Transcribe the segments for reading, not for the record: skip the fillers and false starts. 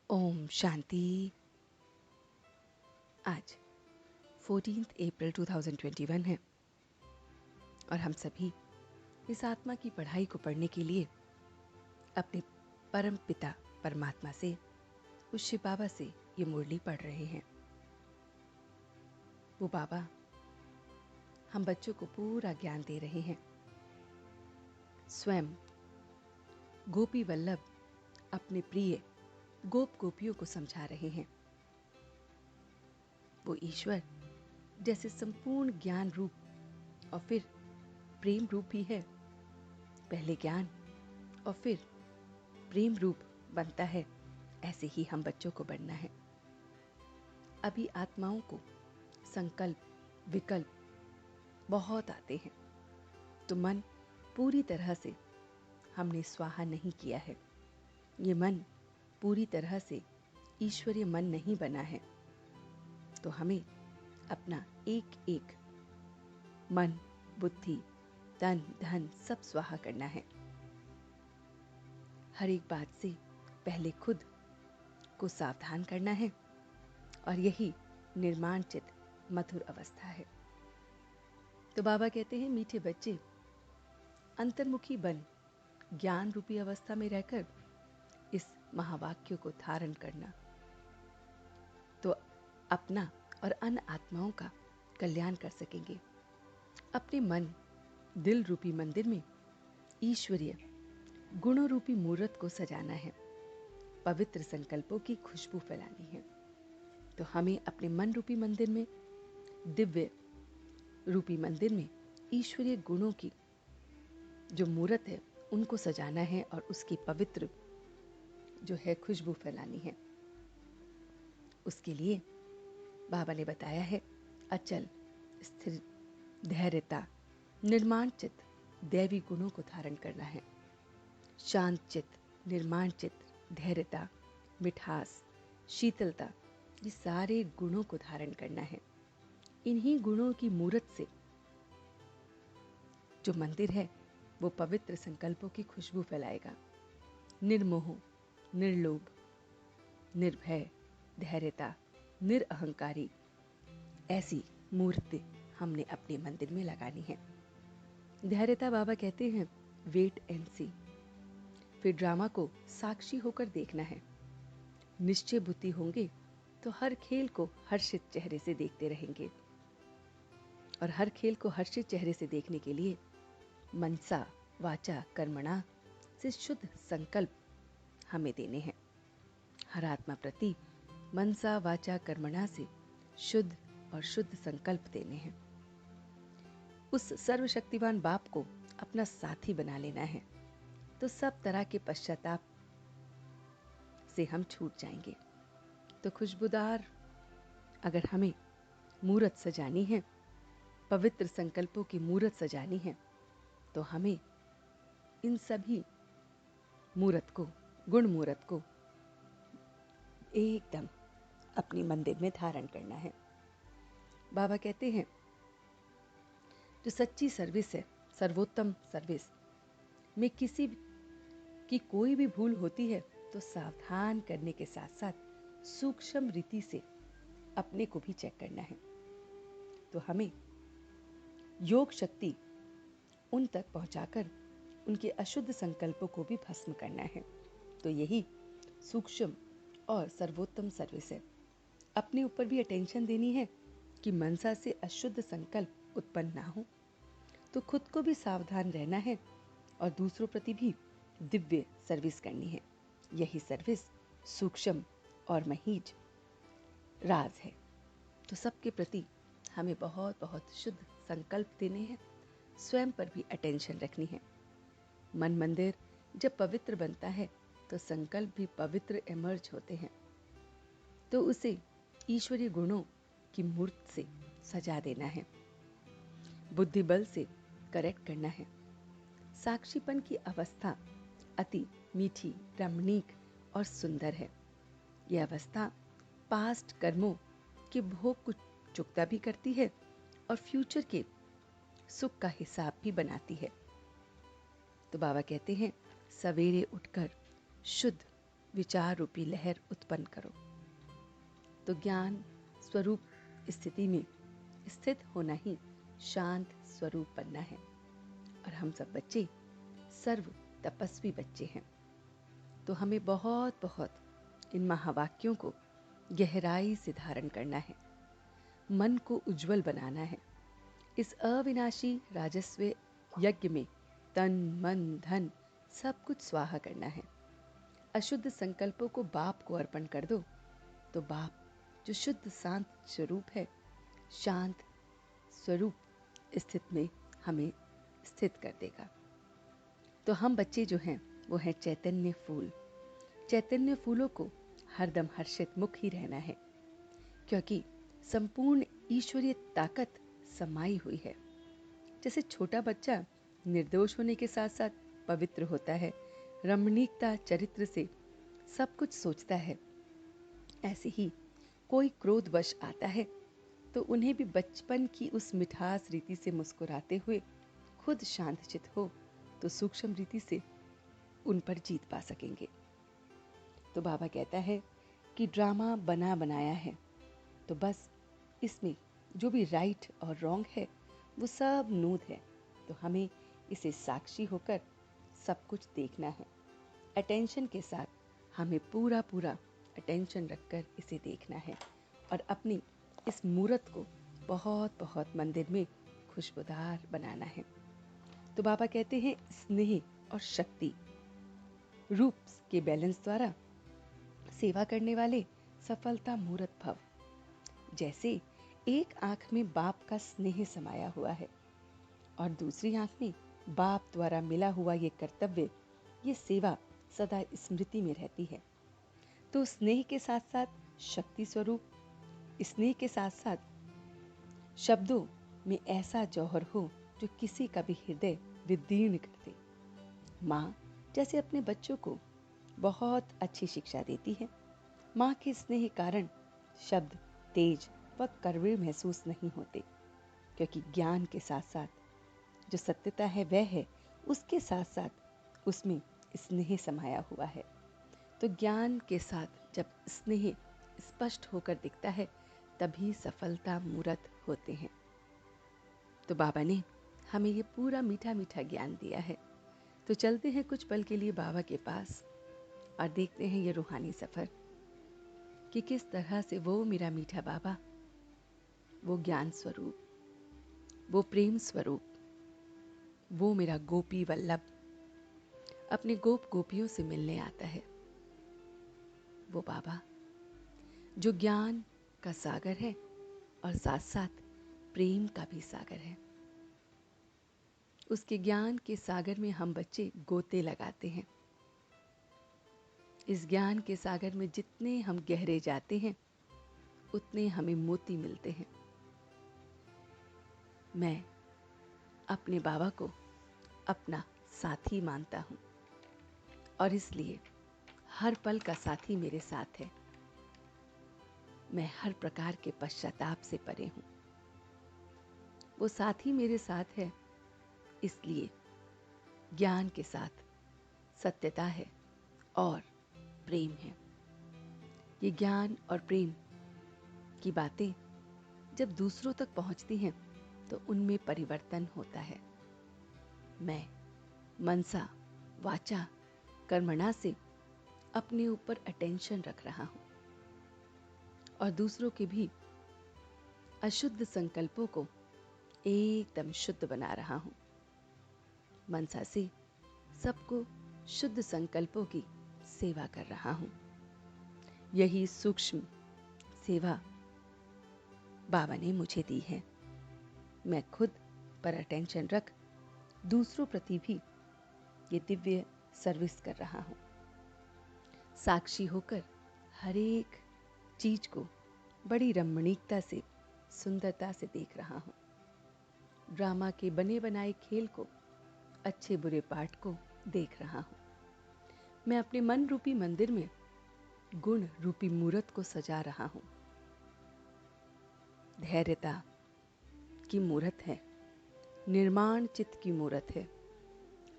ओम शांति। आज 14 अप्रैल 2021 है और हम सभी इस आत्मा की पढ़ाई को पढ़ने के लिए अपने परम पिता परमात्मा से, उस शिव बाबा से ये मुरली पढ़ रहे हैं। वो बाबा हम बच्चों को पूरा ज्ञान दे रहे हैं। स्वयं गोपी वल्लभ अपने प्रिय गोप गोपियों को समझा रहे हैं। वो ईश्वर जैसे संपूर्ण ज्ञान रूप और फिर प्रेम रूप भी है। पहले ज्ञान और फिर प्रेम रूप बनता है, ऐसे ही हम बच्चों को बनना है। अभी आत्माओं को संकल्प विकल्प बहुत आते हैं, तो मन पूरी तरह से हमने स्वाहा नहीं किया है। ये मन पूरी तरह से ईश्वरीय मन नहीं बना है, तो हमें अपना एक एक मन, बुद्धि, तन, धन सब स्वाहा करना है। हर एक बात से पहले खुद को सावधान करना है और यही निर्माण चित मधुर अवस्था है। तो बाबा कहते हैं, मीठे बच्चे अंतर्मुखी बन ज्ञान रूपी अवस्था में रहकर इस महावाक्य को धारण करना, तो अपना और अन्य आत्माओं का कल्याण कर सकेंगे। अपने मन दिल रूपी मंदिर में ईश्वरीय गुणों रूपी मूर्त को सजाना है, पवित्र संकल्पों की खुशबू फैलानी है। तो हमें अपने मन रूपी मंदिर में, दिव्य रूपी मंदिर में ईश्वरीय गुणों की जो मूर्त है उनको सजाना है और उसकी पवित्र जो है खुशबू फैलानी है। उसके लिए बाबा ने बताया है, अचल स्थिर धैर्यता निर्माण चित्त दैवी गुणों को धारण करना है। शांत चित्त, निर्माण चित्त, धैर्यता, मिठास, शीतलता, ये सारे गुणों को धारण करना है। इन्हीं गुणों की मूर्त से जो मंदिर है वो पवित्र संकल्पों की खुशबू फैलाएगा। निर्मोह, निर्लोभ, निर्भय, धैर्यता, निरअहंकारी, ऐसी मूर्ति हमने अपने मंदिर में लगानी है। धैर्यता बाबा कहते हैं, वेट एंड सी। फिर ड्रामा को साक्षी होकर देखना है। निश्चय बुद्धि होंगे तो हर खेल को हर्षित चेहरे से देखते रहेंगे, और हर खेल को हर्षित चेहरे से देखने के लिए मनसा वाचा कर्मणा से शुद्ध संकल्प हमें देने हैं। हर आत्मा प्रति मनसा वाचा कर्मणा से शुद्ध और शुद्ध संकल्प देने हैं। उस सर्वशक्तिवान बाप को अपना साथी बना लेना है, तो सब तरह के पश्चाताप से हम छूट जाएंगे। तो खुशबूदार अगर हमें मूर्त सजानी है, पवित्र संकल्पों की मूर्त सजानी है, तो हमें इन सभी मूर्त को, गुण मूर्त को एकदम अपनी मंदिर में धारण करना है। बाबा कहते हैं, जो सच्ची सर्विस है, सर्वोत्तम सर्विस में किसी की कोई भी भूल होती है तो सावधान करने के साथ साथ सूक्ष्म रीति से अपने को भी चेक करना है। तो हमें योग शक्ति उन तक पहुंचाकर उनके अशुद्ध संकल्पों को भी भस्म करना है। तो यही सूक्ष्म और सर्वोत्तम सर्विस है। अपने ऊपर भी अटेंशन देनी है कि मनसा से अशुद्ध संकल्प उत्पन्न ना हो, तो खुद को भी सावधान रहना है और दूसरों प्रति भी दिव्य सर्विस करनी है। यही सर्विस सूक्ष्म और महीज राज है। तो सबके प्रति हमें बहुत बहुत शुद्ध संकल्प देने हैं, स्वयं पर भी अटेंशन रखनी है। मन मंदिर जब पवित्र बनता है तो संकल्प भी पवित्र इमर्ज होते हैं, तो उसे ईश्वरीय गुणों की मूर्त से सजा देना है, बुद्धि बल से करेक्ट करना है। साक्षीपन की अवस्था अति मीठी, रमणीक और सुंदर है। यह अवस्था पास्ट कर्मों के भोग को चुकता भी करती है और फ्यूचर के सुख का हिसाब भी बनाती है। तो बाबा कहते हैं, सवेरे उठकर शुद्ध विचार रूपी लहर उत्पन्न करो। तो ज्ञान स्वरूप स्थिति में स्थित होना ही शांत स्वरूप बनना है। और हम सब बच्चे सर्व तपस्वी बच्चे हैं। तो हमें बहुत बहुत इन महावाक्यों को गहराई से धारण करना है, मन को उज्जवल बनाना है। इस अविनाशी राजस्व यज्ञ में तन मन धन सब कुछ स्वाहा करना है। अशुद्ध संकल्पों को बाप को अर्पण कर दो, तो बाप जो शुद्ध शांत स्वरूप है, शांत स्वरूप स्थित में हमें स्थित कर देगा। तो हम बच्चे जो हैं वो हैं चैतन्य फूल। चैतन्य फूलों को हरदम हर्षित मुख ही रहना है, क्योंकि संपूर्ण ईश्वरीय ताकत समाई हुई है। जैसे छोटा बच्चा निर्दोष होने के साथ साथ पवित्र होता है, रमणीकता चरित्र से सब कुछ सोचता है, ऐसे ही कोई क्रोधवश आता है तो उन्हें भी बचपन की उस मिठास रीति से मुस्कुराते हुए खुद शांतचित हो तो सूक्ष्म रीति से उन पर जीत पा सकेंगे। तो बाबा कहता है कि ड्रामा बना बनाया है, तो बस इसमें जो भी राइट और रॉन्ग है वो सब नूद है। तो हमें इसे साक्षी होकर सब कुछ देखना है। अटेंशन के साथ हमें पूरा अटेंशन रखकर इसे देखना है और अपनी इस मूर्त को बहुत बहुत मंदिर में खुशबूदार बनाना है। तो बाबा कहते हैं स्नेह और शक्ति रूप के बैलेंस द्वारा सेवा करने वाले सफलता मूर्त भव। जैसे एक आंख में बाप का स्नेह समाया हुआ है और दूसरी आंख में बाप द्वारा मिला हुआ ये कर्तव्य, ये सेवा सदा स्मृति में रहती है। तो स्नेह के साथ साथ शक्ति स्वरूप, स्नेह के साथ साथ शब्दों में ऐसा जौहर हो जो किसी का भी हृदय विदीर्ण कर दे। माँ जैसे अपने बच्चों को बहुत अच्छी शिक्षा देती है, माँ के स्नेह कारण शब्द तेज व कड़वे महसूस नहीं होते, क्योंकि ज्ञान के साथ साथ जो सत्यता है वह है, उसके साथ साथ उसमें स्नेह समाया हुआ है। तो ज्ञान के साथ जब स्नेह स्पष्ट होकर दिखता है तभी सफलता मूर्त होते हैं। तो बाबा ने हमें ये पूरा मीठा मीठा ज्ञान दिया है। तो चलते हैं कुछ पल के लिए बाबा के पास और देखते हैं ये रूहानी सफर कि किस तरह से वो मेरा मीठा बाबा, वो ज्ञान स्वरूप, वो प्रेम स्वरूप, वो मेरा गोपी वल्लभ अपने गोप गोपियों से मिलने आता है। वो बाबा जो ज्ञान का सागर है और साथ साथ प्रेम का भी सागर है। उसके ज्ञान के सागर में हम बच्चे गोते लगाते हैं। इस ज्ञान के सागर में जितने हम गहरे जाते हैं उतने हमें मोती मिलते हैं। मैं अपने बाबा को अपना साथी मानता हूँ और इसलिए हर पल का साथी मेरे साथ है। मैं हर प्रकार के पश्चाताप से परे हूँ। वो साथी मेरे साथ है, इसलिए ज्ञान के साथ सत्यता है और प्रेम है। ये ज्ञान और प्रेम की बातें जब दूसरों तक पहुंचती हैं तो उनमें परिवर्तन होता है। मैं मनसा वाचा कर्मणा से अपने ऊपर अटेंशन रख रहा हूं और दूसरों के भी अशुद्ध संकल्पों को एकदम शुद्ध बना रहा हूं। मनसा से सबको शुद्ध संकल्पों की सेवा कर रहा हूं। यही सूक्ष्म सेवा बाबा ने मुझे दी है। मैं खुद पर अटेंशन रख दूसरों प्रति भी ये दिव्य सर्विस कर रहा हूं। साक्षी होकर हर एक चीज को बड़ी रमणीकता से, सुंदरता से देख रहा हूं। ड्रामा के बने बनाए खेल को, अच्छे बुरे पाठ को देख रहा हूं। मैं अपने मन रूपी मंदिर में गुण रूपी मूर्त को सजा रहा हूं। धैर्यता की मूर्त है, निर्माण चित्त की मूर्त है,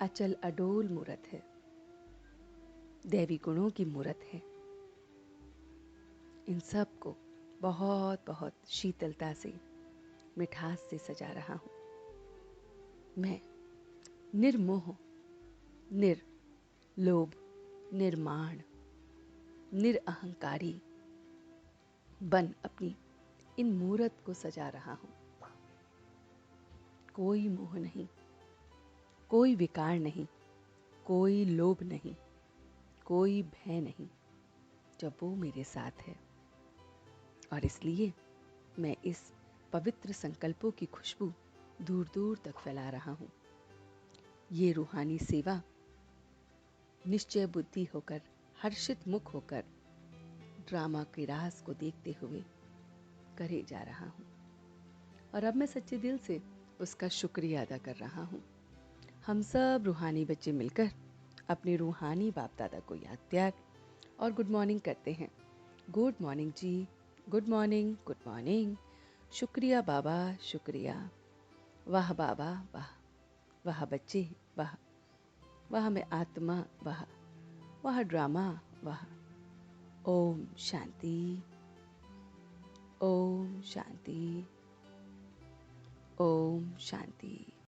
अचल अडोल मूर्त है। दैवी गुणों की मूरत है। इन सब को बहुत बहुत शीतलता से, मिठास से सजा रहा हूँ। मैं निर्मोह, निर्लोभ, निर्माण, निरअहंकारी बन अपनी इन मूरत को सजा रहा हूँ। कोई मोह नहीं, कोई विकार नहीं, कोई लोभ नहीं, कोई भय नहीं, जब वो मेरे साथ है। और इसलिए मैं इस पवित्र संकल्पों की खुशबू दूर दूर तक फैला रहा हूँ। ये रूहानी सेवा निश्चय बुद्धि होकर, हर्षित मुख होकर, ड्रामा के रास को देखते हुए करे जा रहा हूँ। और अब मैं सच्चे दिल से उसका शुक्रिया अदा कर रहा हूँ। हम सब रूहानी बच्चे मिलकर अपने रूहानी बाप दादा को याद, प्यार और गुड मॉर्निंग करते हैं। गुड मॉर्निंग जी, गुड मॉर्निंग, गुड मॉर्निंग। शुक्रिया बाबा, शुक्रिया। वाह बाबा, वाह। वाह बच्चे, वाह। वाह मैं आत्मा, वाह। वाह ड्रामा, वाह। ओम शांति, ओम शांति, ओम शांति।